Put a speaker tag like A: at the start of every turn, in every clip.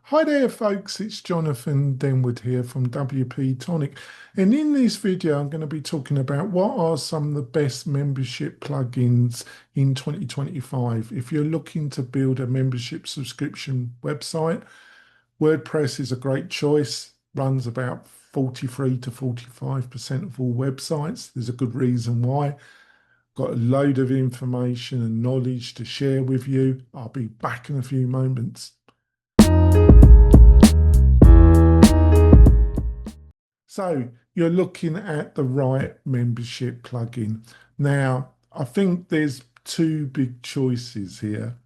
A: Hi there, folks. It's Jonathan Denwood here from WP-Tonic. And in this video, I'm going to be talking about what are some of the best membership plugins in 2025. If you're looking to build a membership subscription website, WordPress is a great choice, runs about 43 to 45% of all websites. There's a good reason why. Got a load of information and knowledge to share with you. I'll be back in a few moments. So you're looking at the right membership plugin. Now, I think there's two big choices here,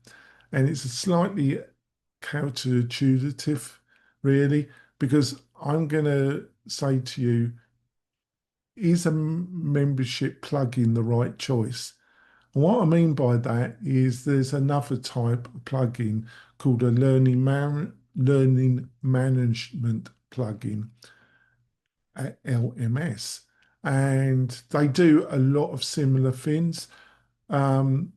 A: and it's a slightly counterintuitive, really, because I'm going to say to you, is a membership plugin the right choice? And what I mean by that is there's another type of plugin called a learning management plugin. LMS, and they do a lot of similar things. Um,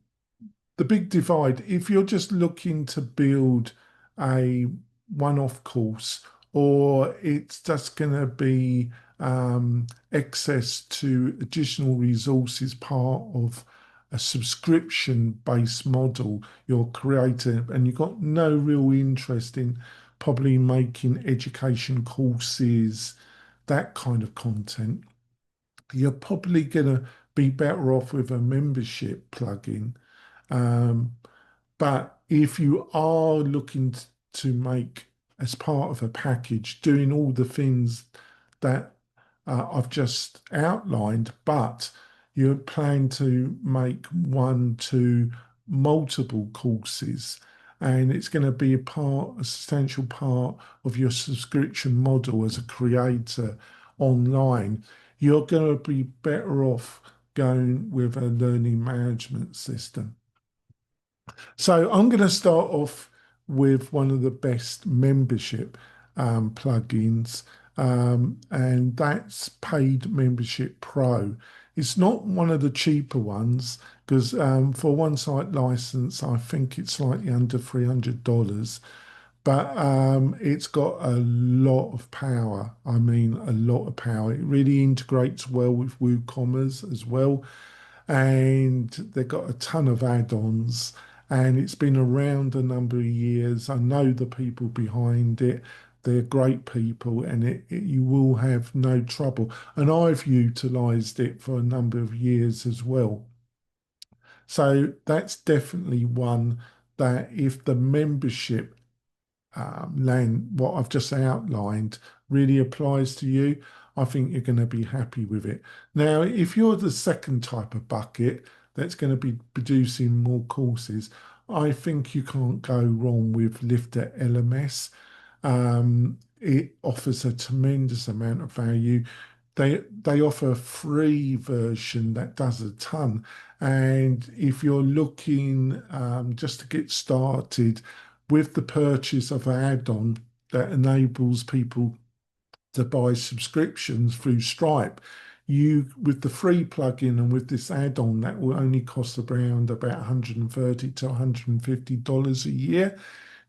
A: the big divide, if you're just looking to build a one-off course, or it's just going to be access to additional resources, part of a subscription-based model you're creating, and you've got no real interest in probably making education courses, that kind of content, you're probably going to be better off with a membership plugin. Um, but if you are looking to make, as part of a package, doing all the things that I've just outlined, but you plan to make one to multiple courses, and it's going to be a substantial part of your subscription model as a creator online, you're going to be better off going with a learning management system. So I'm going to start off with one of the best membership plugins, and that's Paid Membership Pro. It's not one of the cheaper ones because for one site license, I think it's slightly under $300, but it's got a lot of power. I mean, a lot of power. It really integrates well with WooCommerce as well, and they've got a ton of add-ons, and it's been around a number of years. I know the people behind it. They're great people, and you will have no trouble. And I've utilized it for a number of years as well. So that's definitely one that if the membership land, what I've just outlined, really applies to you, I think you're going to be happy with it. Now, if you're the second type of bucket that's going to be producing more courses, I think you can't go wrong with Lifter LMS. It offers a tremendous amount of value. They offer a free version that does a ton. And if you're looking just to get started with the purchase of an add-on that enables people to buy subscriptions through Stripe, you with the free plugin and with this add-on that will only cost around about $130 to $150 a year,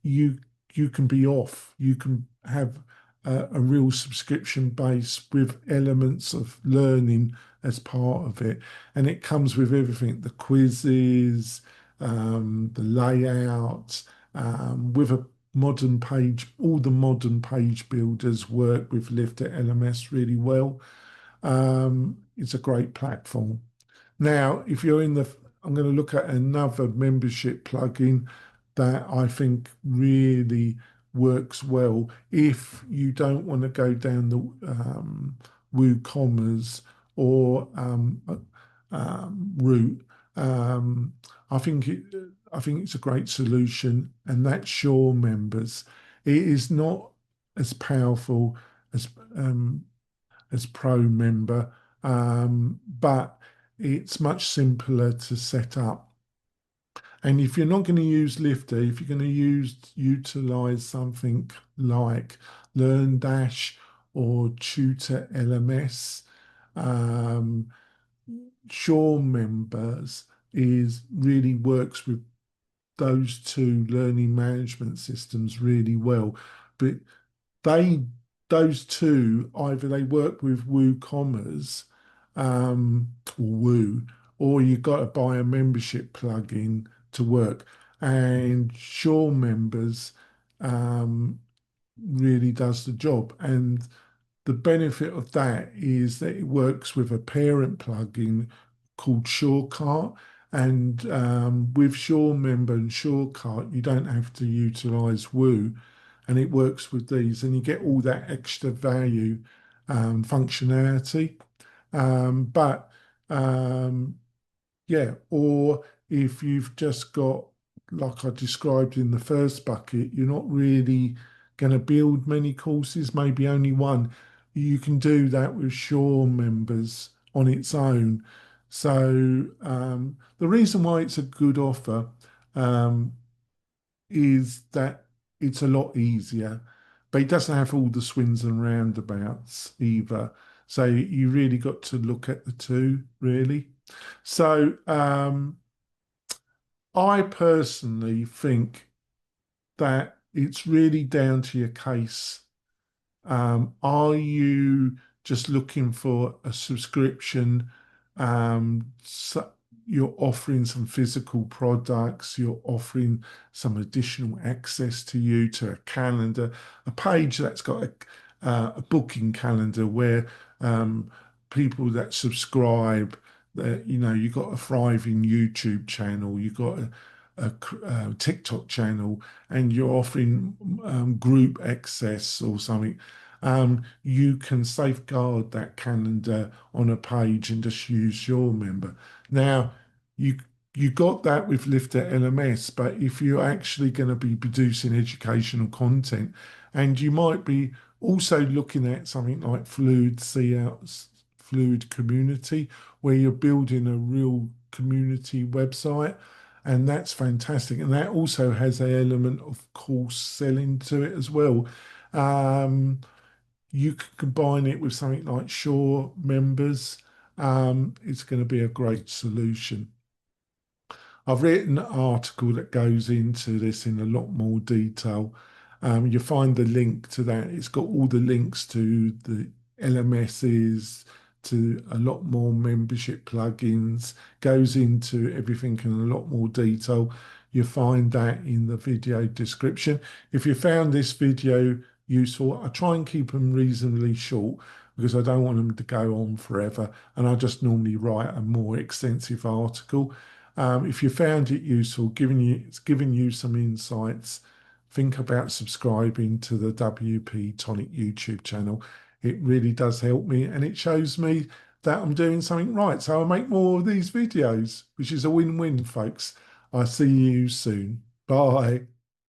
A: you you can be off. You can have a real subscription base with elements of learning as part of it, and it comes with everything: the quizzes, the layouts, with a modern page. All the modern page builders work with Lifter LMS really well. It's a great platform. Now, if you're in the, I'm going to look at another membership plugin that I think really works well if you don't want to go down the WooCommerce or route. Um, I think it, I think it's a great solution, and that's Sure Members. It is not as powerful as um, Pro Member, but it's much simpler to set up. And if you're not going to use Lifter, if you're going to utilize something like LearnDash or Tutor LMS, um, Sure Members is really works with those two learning management systems really well. but they those two either they work with WooCommerce or Woo, or you got to buy a membership plugin to work. And Sure Members um, really does the job. And the benefit of that is that it works with a parent plugin called Surecart. And with Sure Member and Surecart, you don't have to utilize Woo, and it works with these, and you get all that extra value functionality. But yeah, or if you've just got, like I described in the first bucket, you're not really going to build many courses, maybe only one. You can do that with Sure Members on its own. So the reason why it's a good offer um, is that it's a lot easier, but it doesn't have all the swings and roundabouts either. So you really got to look at the two, really. So I personally think that it's really down to your case. Are you just looking for a subscription? So you're offering some physical products, you're offering some additional access to you to a calendar, a page that's got a booking calendar where people that subscribe, that you've got a thriving YouTube channel, you've got a TikTok channel, and you're offering group access or something, you can safeguard that calendar on a page and just use your member. Now, you you got that with Lifter LMS, but if you're actually going to be producing educational content, and you might be also looking at something like Fluid See Out, Fluid Community, where you're building a real community website, and that's fantastic. And that also has an element of course selling to it as well. Um, you can combine it with something like Sure Members. It's going to be a great solution. I've written an article that goes into this in a lot more detail. You find the link to that. It's got all the links to the LMSs, to a lot more membership plugins, goes into everything in a lot more detail. You find that in the video description. If you found this video useful, I try and keep them reasonably short because I don't want them to go on forever. And I just normally write a more extensive article. If you found it useful, it's giving you some insights, think about subscribing to the WP-Tonic YouTube channel. It really does help me, and it shows me that I'm doing something right. So I'll make more of these videos, which is a win-win, folks. I'll see you soon. Bye.